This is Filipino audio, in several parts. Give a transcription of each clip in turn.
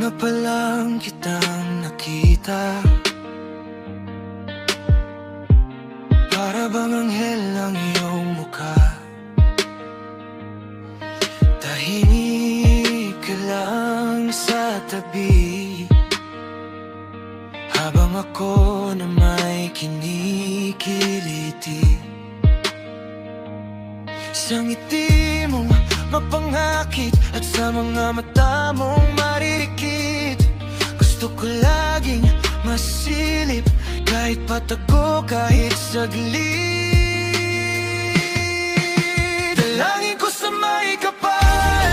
nga pa lang kitang nakita, para bang anghel ang iyong mukha. Tahimik ka lang sa tabi, habang ako na may kinikiliti. Sa ngiti mong mapangakit at sa mga mata mong maririkit, gusto ko laging masilip, kahit patago, kahit saglit. Dalangin ko sa may kapal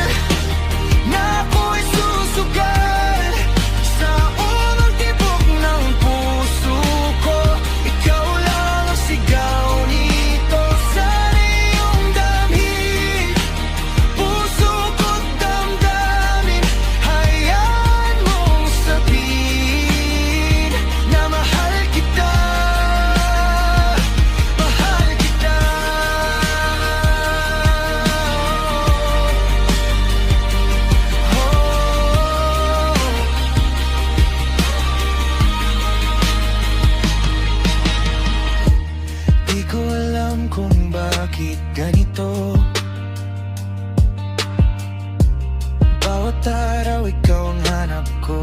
na ako'y susugal sa unang tibok ng puso ko. Ikaw lang ang sigaw nito sa iyong damhin, puso ko't damdamin. Hayaan mong sabihin na mahal kita, mahal kita. Di ko alam kung bakit ganito, bawat araw ikaw ang hanap ko.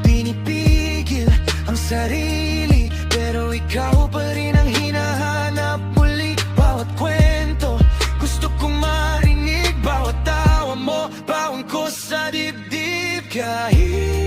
Pinipigil ang sarili, pero ikaw pa rin ang hinahanap muli. Bawat kwento gusto kong marinig, bawat tawa mo baon ko sa dibdib. Kahit